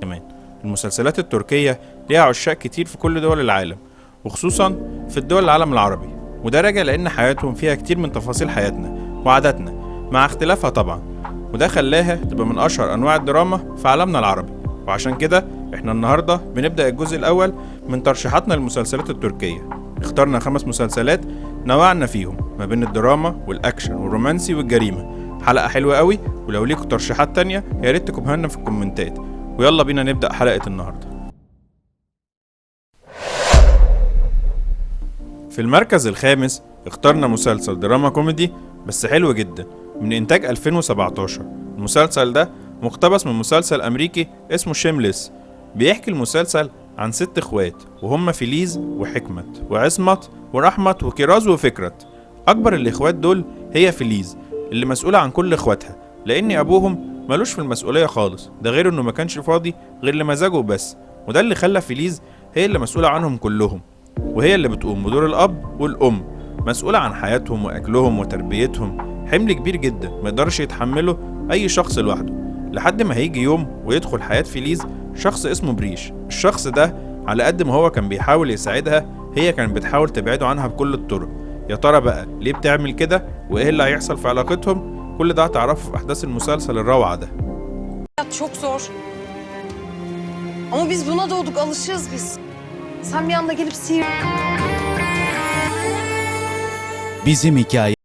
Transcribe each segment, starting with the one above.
كمان المسلسلات التركية ليها عشاق كتير في كل دول العالم، وخصوصا في الدول العالم العربي، وده راجع لأن حياتهم فيها كتير من تفاصيل حياتنا وعاداتنا مع اختلافها طبعا، وده خلاها تبقى من أشهر أنواع الدراما في عالمنا العربي. وعشان كده احنا النهاردة بنبدأ الجزء الأول من ترشيحاتنا للمسلسلات التركية. اخترنا 5 مسلسلات نوعنا فيهم ما بين الدراما والأكشن والرومانسي والجريمة. حلقة حلوة قوي، ولو ليكوا ترشيحات تانية يا ريت تكتبوها لنا في الكومنتات. ويلا بينا نبدأ حلقة النهاردة. في المركز الخامس اخترنا مسلسل دراما كوميدي بس حلو جدا من إنتاج 2017. المسلسل ده مقتبس من مسلسل أمريكي اسمه شيمليس. بيحكي المسلسل عن 6 اخوات، وهم فيليز وحكمت وعصمت ورحمت وكراز وفكرت. أكبر الإخوات دول هي فيليز اللي مسؤولة عن كل إخواتها، لأن أبوهم ملوش في المسؤولية خالص، ده غير إنه ما كانش فاضي غير لمزاجه بس، وده اللي خلى فيليز هي اللي مسؤولة عنهم كلهم، وهي اللي بتقوم بدور الأب والأم، مسؤولة عن حياتهم وأكلهم وتربيتهم. حمل كبير جدا ما يقدرش يتحمله أي شخص لوحده، لحد ما هيجي يوم ويدخل حياة فيليز شخص اسمه بريش. الشخص ده على قد ما هو كان بيحاول يساعدها، هي كانت بتحاول تبعده عنها بكل الطرق. يا ترى بقى ليه بتعمل كده، وايه اللي هيحصل في علاقتهم؟ كل ده هتعرفه في احداث المسلسل الروعة ده. Çok zor. Ama biz buna doğduk, alışığız biz. Sen bir anda gelip sihir... Bizim hikaye.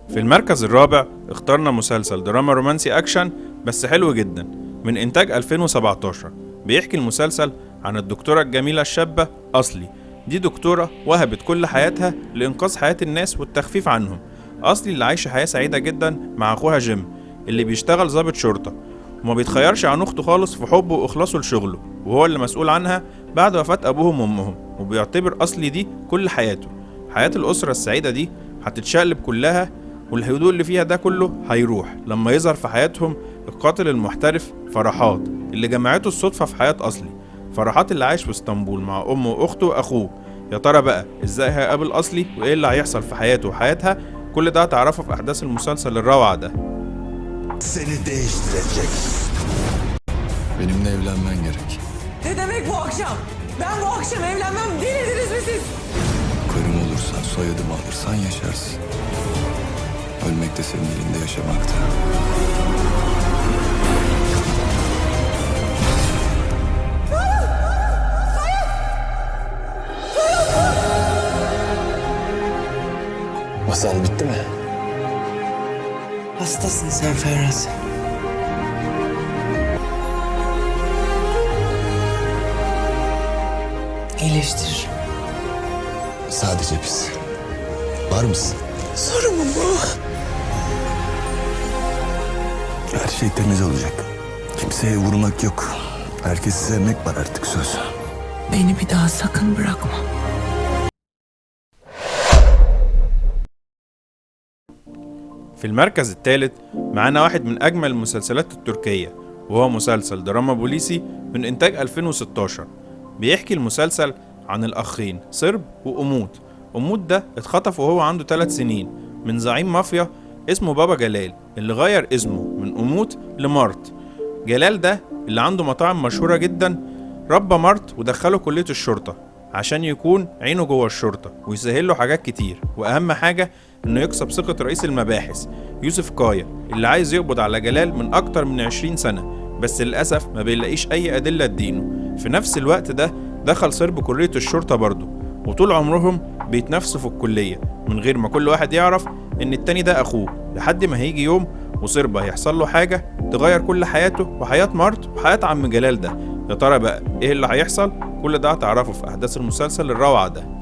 في المركز الرابع اخترنا مسلسل دراما رومانسي اكشن بس حلو جدا من انتاج 2017. بيحكي المسلسل عن الدكتورة الجميلة الشابة أصلي. دي دكتورة وهبت كل حياتها لإنقاذ حياة الناس والتخفيف عنهم. أصلي اللي عايشة حياة سعيدة جدا مع أخوها جيم اللي بيشتغل ضابط شرطة، وما بيتخيرش عن أخته خالص في حبه وإخلاصه لشغله، وهو اللي مسؤول عنها بعد وفاة أبوهم وأمهم، وبيعتبر أصلي دي كل حياته. حياة الأسرة السعيدة دي هتتشقلب كلها، والهدوء اللي فيها ده كله هيروح لما يظهر في حياتهم القاتل المحترف فرحات اللي جمعته الصدفة في حياة أصلي. فرحات اللي عايش في اسطنبول مع أمه وأخته وأخوه. يا ترى بقى إزاي هيقابل أصلي، وإيه اللي هيحصل في حياته وحياتها؟ كل ده هتعرفه في أحداث المسلسل الروعة ده. Seni değiştirecek. Benimle evlenmen gerek. Ne demek bu akşam? Ben bu akşam evlenmem. Delirdiniz mi siz? Karım olursan, soyadımı alırsan yaşarsın. Ölmek de senin elinde, yaşamak da. Masal bitti mi? Hastasın sen Ferhat. İyileştiririm. Sadece biz. Var mısın? Soru mu bu? Her şey temiz olacak. Kimseye vurmak yok. Herkesi sevmek var artık, söz. Beni bir daha sakın bırakma. في المركز الثالث معانا واحد من أجمل المسلسلات التركية، وهو مسلسل دراما بوليسي من إنتاج 2016. بيحكي المسلسل عن الأخين صرب وأموت. أموت ده اتخطف وهو عنده 3 سنين من زعيم مافيا اسمه بابا جلال، اللي غير اسمه من أموت لمارت. جلال ده اللي عنده مطاعم مشهورة جدا، ربى مارت ودخله كلية الشرطة عشان يكون عينه جوه الشرطة ويسهل له حاجات كتير، وأهم حاجة إنه يكسب ثقة رئيس المباحث يوسف كايا اللي عايز يقبض على جلال من أكتر من 20 سنة، بس للأسف ما بيلاقيش أي أدلة تدينه. في نفس الوقت ده دخل صرب كلية الشرطة برضه، وطول عمرهم بيتنافسوا في الكلية من غير ما كل واحد يعرف إن التاني ده أخوه، لحد ما هيجي يوم وصرب هيحصل له حاجة تغير كل حياته وحياة مارت وحياة عم جلال ده. يا ترى بقى إيه اللي هيحصل؟ كل ده هتعرفه في أحداث المسلسل الروعة ده.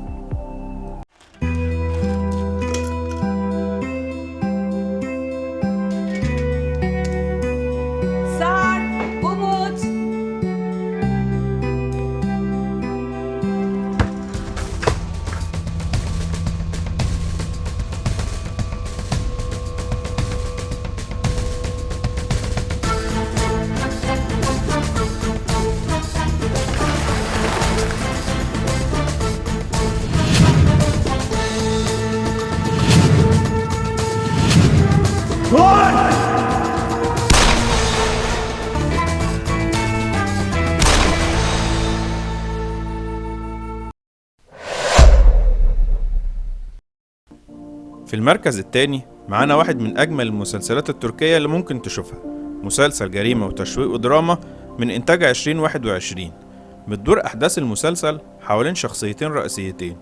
Sarp, Umut. في المركز التاني معانا واحد من أجمل المسلسلات التركية اللي ممكن تشوفها، مسلسل جريمة وتشويق ودراما من إنتاج 2021. بتدور أحداث المسلسل حوالين شخصيتين رئيسيتين،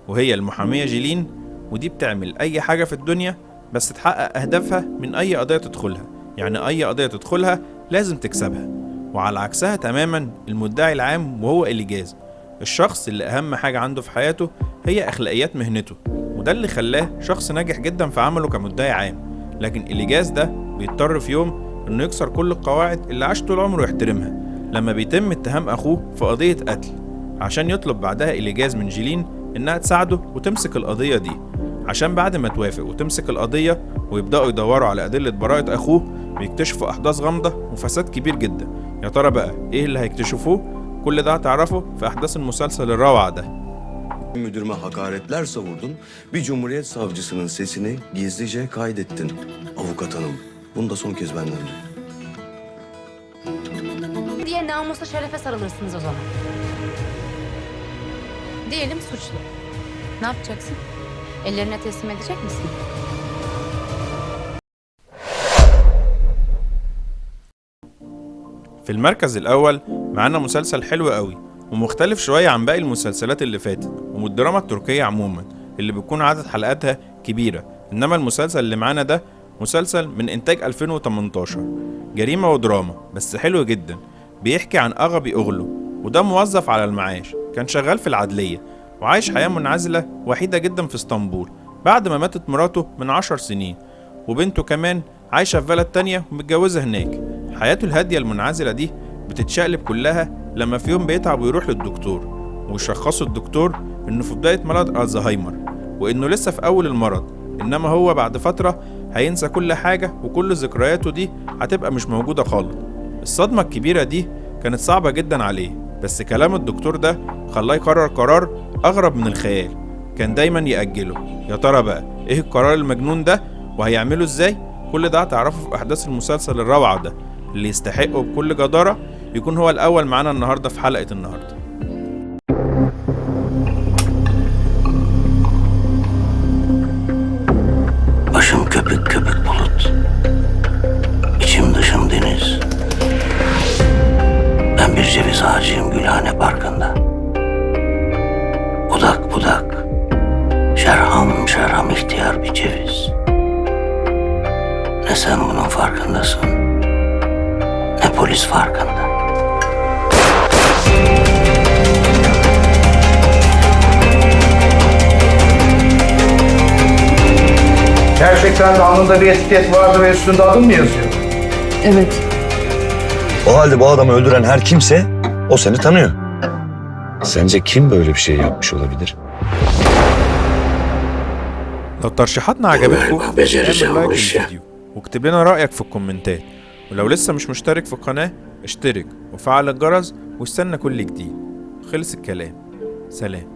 وهي المحامية جيلين، ودي بتعمل أي حاجة في الدنيا بس تحقق أهدافها من أي قضية تدخلها، يعني أي قضية تدخلها لازم تكسبها. وعلى عكسها تماما المدعي العام، وهو إليجاز، الشخص اللي أهم حاجة عنده في حياته هي أخلاقيات مهنته، وده اللي خلاه شخص ناجح جدا في عمله كمدعي عام. لكن إليجاز ده بيضطر في يوم إنه يكسر كل القواعد اللي عاش طول عمره يحترمها لما بيتم اتهام أخوه في قضية قتل، عشان يطلب بعدها إليجاز من جيلين إنها تساعده وتمسك القضية دي. عشان بعد ما توافق وتمسك القضية ويبدأوا يدوروا على أدلة براءة أخوه، بيكتشفوا أحداث غامضة وفساد كبير جدا. يا ترى بقى إيه اللي هيكتشفوه؟ كل ده هتعرفه في أحداث المسلسل الروعة ده. Müdürüme hakaretler savurdun. Bir cumhuriyet savcısının sesini gizlice kaydettin. Avukat hanım. Bunu da son kez benden duydum. Diye namusla şerefe sarılırsınız o zaman. Diyelim suçlu. Ne yapacaksın? Ellerine teslim edecek misin? في المركز الأول معانا مسلسل حلو قوي ومختلف شوية عن باقي المسلسلات اللي فاتت ومن الدراما التركية عموما اللي بيكون عدد حلقاتها كبيرة. إنما المسلسل اللي معانا ده مسلسل من إنتاج 2018، جريمة ودراما بس حلو جدا. بيحكي عن أغبي أغلو، وده موظف على المعاش كان شغال في العدلية وعايش حياة منعزلة وحيدة جدا في اسطنبول بعد ما ماتت مراته من 10 سنين، وبنته كمان عايشة في بلد تانية ومتجوزة هناك. حياته الهادية المنعزلة دي بتتشقلب كلها لما في يوم بيتعب ويروح للدكتور، ويشخصوا الدكتور انه في بداية مرض الزهايمر، وانه لسه في اول المرض، انما هو بعد فترة هينسى كل حاجة وكل ذكرياته دي هتبقى مش موجودة خالص. الصدمة الكبيرة دي كانت صعبة جدا عليه، بس كلام الدكتور ده خلاه يقرر قرار اغرب من الخيال كان دايما يأجله. يا ترى بقى ايه القرار المجنون ده وهيعمله ازاي؟ كل ده هتعرفه في احداث المسلسل الروعة ده اللي يستحقه بكل جدارة يكون هو الأول معانا النهاردة في حلقة النهاردة. Başım köpük köpük bulut, içim dışım deniz. Ben bir ceviz ağacıyım Gülhane Parkı'nda. Budak budak, şerham şerham ihtiyar bir ceviz. Ne sen bunun farkındasın, ne polis farkında. Gerçekten de alnında bir etiket vardı ve üstünde adın mı yazıyor? Evet. O halde bu adamı öldüren her kimse o seni tanıyor. Sence kim böyle bir şey yapmış olabilir? لو ترشيحاتنا عجبتكم اعمل لايك للفيديو واكتب لنا رأيك في الكومنتات، ولو لسه مش مشترك في القناة اشترك وفعل الجرس واستنى كل جديد. خلص الكلام، سلام.